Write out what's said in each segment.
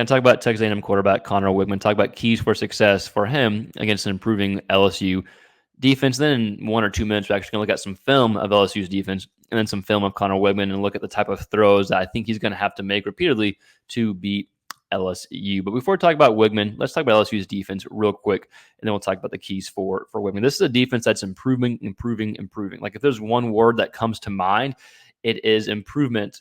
And talk about Texas A&M quarterback Conner Weigman. Talk about keys for success for him against an improving LSU defense. Then in 1 or 2 minutes, we're actually going to look at some film of LSU's defense and then some film of Conner Weigman and look at the type of throws that I think he's going to have to make repeatedly to beat LSU. But before we talk about Weigman, let's talk about LSU's defense real quick, and then we'll talk about the keys for Weigman. This is a defense that's improving. Like if there's one word that comes to mind, it is improvement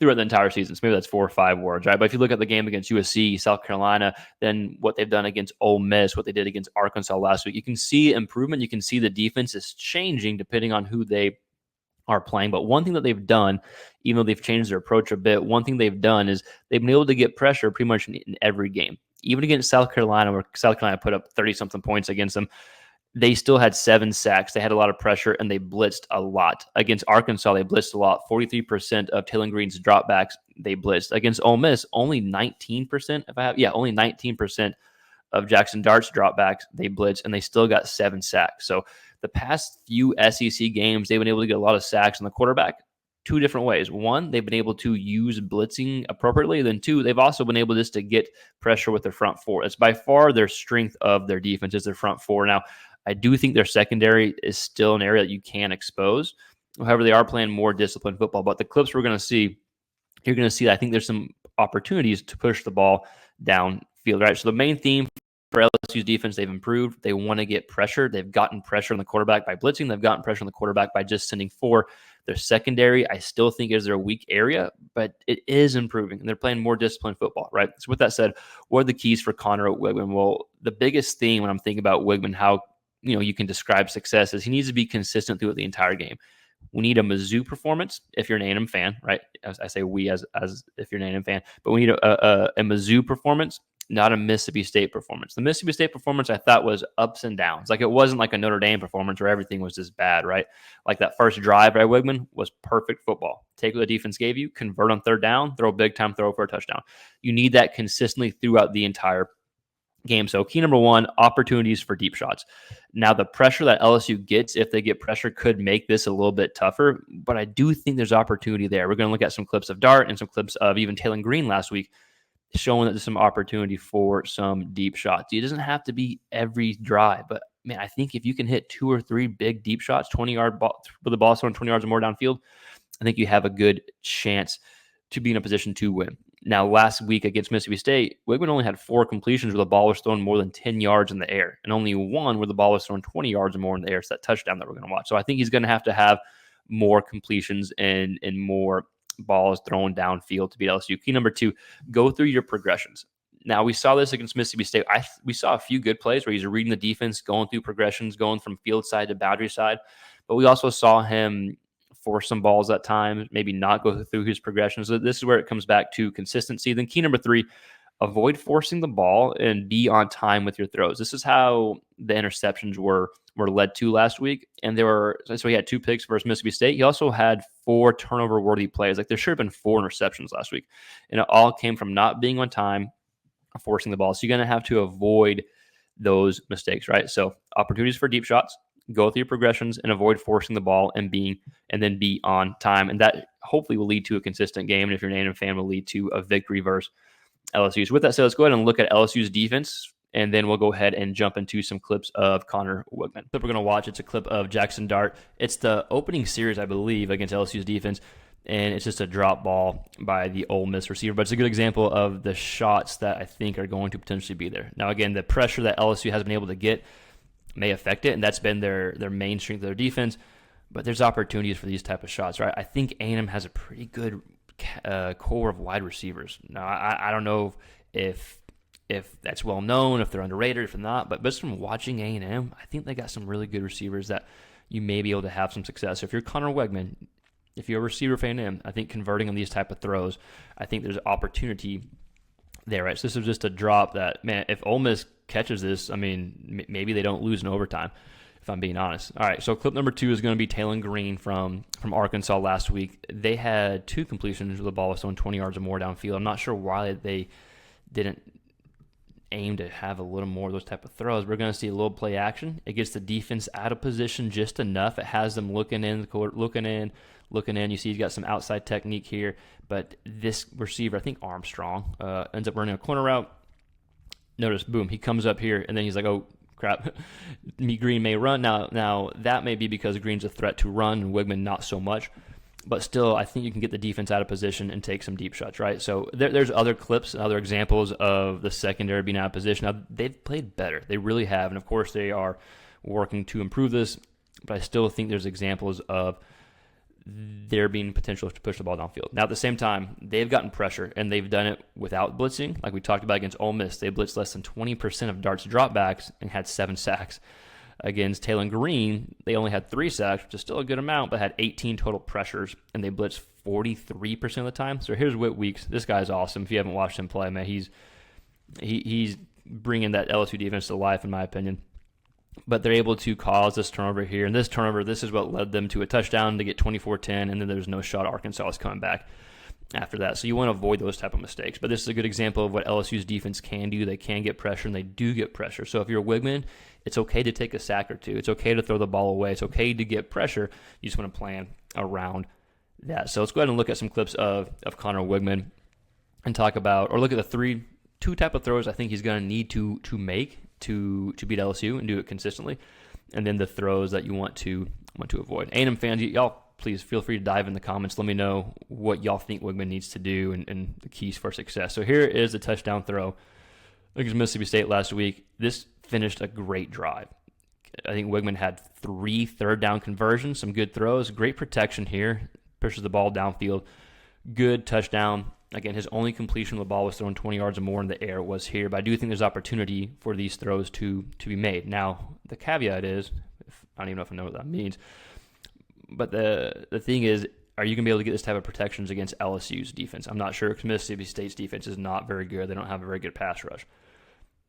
throughout the entire season. So maybe that's 4 or 5 words, right? But if you look at the game against USC, South Carolina, then what they've done against Ole Miss, what they did against Arkansas last week, you can see improvement. You can see the defense is changing depending on who they are playing. But one thing that they've done, even though they've changed their approach a bit, one thing they've done is they've been able to get pressure pretty much in every game. Even against South Carolina, where South Carolina put up 30-something points against them, they still had 7 sacks. They had a lot of pressure, and they blitzed a lot. Against Arkansas, they blitzed a lot. 43% of Taylor Green's dropbacks, they blitzed. Against Ole Miss, only 19%, only 19% of Jackson Dart's dropbacks, they blitzed, and they still got 7 sacks. So the past few SEC games, they've been able to get a lot of sacks on the quarterback 2 different ways. One, they've been able to use blitzing appropriately. Then 2, they've also been able just to get pressure with their front 4. It's by far their strength of their defense is their front 4. Now, I do think their secondary is still an area that you can expose. However, they are playing more disciplined football. But the clips we're going to see, you're going to see that I think there's some opportunities to push the ball downfield, right? So the main theme for LSU's defense, they've improved. They want to get pressure. They've gotten pressure on the quarterback by blitzing. They've gotten pressure on the quarterback by just sending 4. Their secondary, I still think, is their weak area, but it is improving, and they're playing more disciplined football, right? So with that said, what are the keys for Conner Weigman? Well, the biggest theme when I'm thinking about Weigman, how you can describe success is he needs to be consistent throughout the entire game. We need a Mizzou performance if you're an A&M fan, right? As I say we as if you're an A&M fan, but we need a Mizzou performance, not a Mississippi State performance. The Mississippi State performance I thought was ups and downs. Like it wasn't like a Notre Dame performance where everything was just bad, right? Like that first drive by Weigman was perfect football. Take what the defense gave you, convert on 3rd down, throw a big time throw for a touchdown. You need that consistently throughout the entire game. So key number 1, opportunities for deep shots. Now the pressure that LSU gets, if they get pressure, could make this a little bit tougher, but I do think there's opportunity there. We're going to look at some clips of Dart and some clips of even Taylor Green last week, showing that there's some opportunity for some deep shots. It doesn't have to be every drive, but man, I think if you can hit 2 or 3 big deep shots, 20-yard ball with the ball thrown 20 yards or more downfield, I think you have a good chance to be in a position to win. Now, last week against Mississippi State, Weigman only had 4 completions where the ball was thrown more than 10 yards in the air, and only 1 where the ball was thrown 20 yards or more in the air. It's that touchdown that we're going to watch. So I think he's going to have more completions and more balls thrown downfield to beat LSU. Key number 2, go through your progressions. Now, we saw this against Mississippi State. We saw a few good plays where he's reading the defense, going through progressions, going from field side to boundary side. But we also saw him force some balls at times, maybe not go through his progressions. So this is where it comes back to consistency. Then key number 3, avoid forcing the ball and be on time with your throws. This is how the interceptions were led to last week. And so he had 2 picks versus Mississippi State. He also had 4 turnover-worthy plays. Like there should have been 4 interceptions last week. And it all came from not being on time, forcing the ball. So you're going to have to avoid those mistakes, right? So opportunities for deep shots, go through your progressions and avoid forcing the ball and then be on time. And that hopefully will lead to a consistent game. And if you're an A&M fan, will lead to a victory versus LSU. So with that said, let's go ahead and look at LSU's defense, and then we'll go ahead and jump into some clips of Conner Weigman. The clip we're going to watch, it's a clip of Jackson Dart. It's the opening series, I believe, against LSU's defense, and it's just a drop ball by the Ole Miss receiver. But it's a good example of the shots that I think are going to potentially be there. Now, again, the pressure that LSU has been able to get may affect it, and that's been their main strength of their defense. But there's opportunities for these type of shots, right? I think A&M has a pretty good core of wide receivers. Now, I don't know if that's well known, if they're underrated, if they're not. But just from watching A&M, I think they got some really good receivers that you may be able to have some success. So if you're Conner Weigman, if you're a receiver for A&M, I think converting on these type of throws, I think there's opportunity there, right? So this is just a drop that, man, if Ole Miss catches this, I mean, maybe they don't lose in overtime, if I'm being honest. All right, so clip number 2 is going to be Taylor Green from Arkansas last week. They had 2 completions where the ball was thrown 20 yards or more downfield. I'm not sure why they didn't aim to have a little more of those type of throws. We're going to see a little play action. It gets the defense out of position just enough. It has them looking in, looking in. You see he's got some outside technique here, but this receiver, I think Armstrong, ends up running a corner route. Notice, boom, he comes up here, and then he's like, oh, crap, Green may run. Now, that may be because Green's a threat to run, and Weigman not so much. But still, I think you can get the defense out of position and take some deep shots, right? So there's other clips and other examples of the secondary being out of position. Now, they've played better. They really have. And, of course, they are working to improve this. But I still think there's examples of there being potential to push the ball downfield. Now, at the same time, they've gotten pressure, and they've done it without blitzing. Like we talked about against Ole Miss, they blitzed less than 20% of Dart's dropbacks and had 7 sacks. Against Taylor Green, they only had 3 sacks, which is still a good amount, but had 18 total pressures, and they blitzed 43% of the time. So here's Whit Weeks. This guy's awesome. If you haven't watched him play, man, he's bringing that LSU defense to life, in my opinion. But they're able to cause this turnover here, and this turnover, this is what led them to a touchdown to get 24-10, and then there's no shot. Arkansas is coming back after that. So you want to avoid those type of mistakes. But this is a good example of what LSU's defense can do. They can get pressure, and they do get pressure. So if you're Weigman, it's okay to take a sack or two. It's okay to throw the ball away. It's okay to get pressure. You just want to plan around that. So let's go ahead and look at some clips of Conner Weigman and talk about, or look at the two type of throws I think he's going to need to make to beat LSU and do it consistently, and then the throws that you want to avoid. A&M fans, y'all, please feel free to dive in the comments. Let me know what y'all think Weigman needs to do and the keys for success. So here is the touchdown throw against Mississippi State last week. This finished a great drive. I think Weigman had 3 third-down conversions, some good throws, great protection here, pushes the ball downfield, good touchdown. Again, his only completion of the ball was thrown 20 yards or more in the air was here, but I do think there's opportunity for these throws to be made. Now, the caveat is, I don't even know if I know what that means, but the thing is, are you going to be able to get this type of protections against LSU's defense? I'm not sure, because Mississippi State's defense is not very good. They don't have a very good pass rush.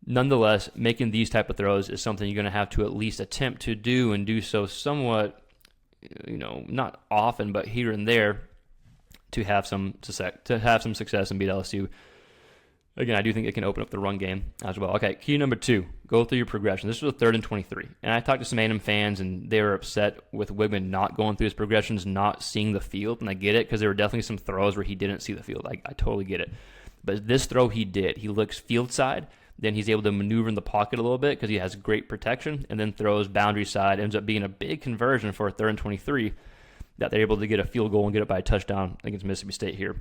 Nonetheless, making these type of throws is something you're going to have to at least attempt to do, and do so somewhat, not often, but here and there, to have some success and beat LSU. Again, I do think it can open up the run game as well. Okay, key number 2, go through your progression. This was a 3rd and 23. And I talked to some A&M fans, and they were upset with Weigman not going through his progressions, not seeing the field. And I get it, because there were definitely some throws where he didn't see the field. I totally get it. But this throw he did. He looks field side, then he's able to maneuver in the pocket a little bit because he has great protection, and then throws boundary side. Ends up being a big conversion for a 3rd and 23 that they're able to get a field goal and get it by a touchdown against Mississippi State here.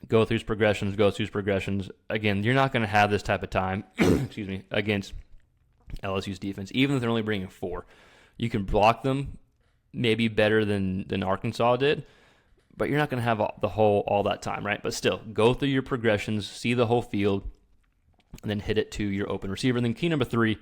Go through his progressions. Again, you're not going to have this type of time against LSU's defense, even if they're only bringing 4. You can block them maybe better than Arkansas did, but you're not going to have all that time, right? But still, go through your progressions, see the whole field, and then hit it to your open receiver. And then key number 3,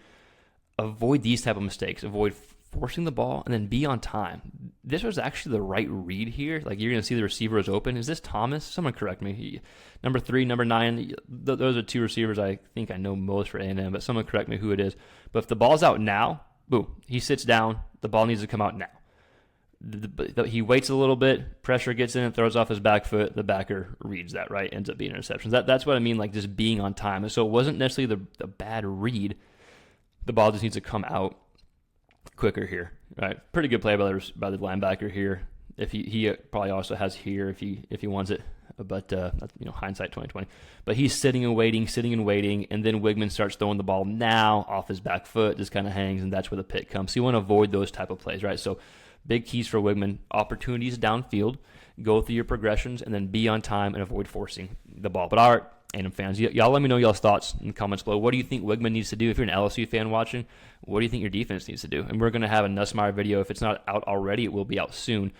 avoid these type of mistakes. Avoid forcing the ball, and then be on time. This was actually the right read here. Like, you're going to see the receiver is open. Is this Thomas? Someone correct me. Number 3, number 9, those are 2 receivers I think I know most for A&M, but someone correct me who it is. But if the ball's out now, boom, he sits down. The ball needs to come out now. He waits a little bit, pressure gets in, throws off his back foot, the backer reads that, right? Ends up being interceptions. That's what I mean, like just being on time. So it wasn't necessarily the bad read. The ball just needs to come out quicker here, right? Pretty good play by the linebacker here. If he probably also has here if he wants it, but that's, hindsight 2020. But he's sitting and waiting, and then Weigman starts throwing the ball now off his back foot, just kind of hangs, and that's where the pick comes. So you want to avoid those type of plays, right? So big keys for Weigman: opportunities downfield, go through your progressions, and then be on time and avoid forcing the ball. But all right, A&M fans, y'all let me know y'all's thoughts in the comments below. What do you think Weigman needs to do? If you're an LSU fan watching, what do you think your defense needs to do? And we're going to have a Nussmeier video. If it's not out already, it will be out soon,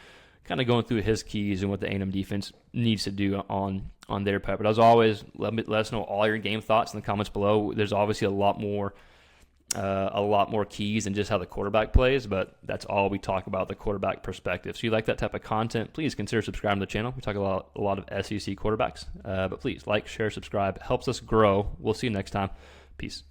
kind of going through his keys and what the A&M defense needs to do on their part. But as always, let us know all your game thoughts in the comments below. There's obviously a lot more keys than just how the quarterback plays, but that's all we talk about, the quarterback perspective. So you like that type of content, please consider subscribing to the channel. We talk a lot of SEC quarterbacks, but please like, share, subscribe. Helps us grow. We'll see you next time. Peace.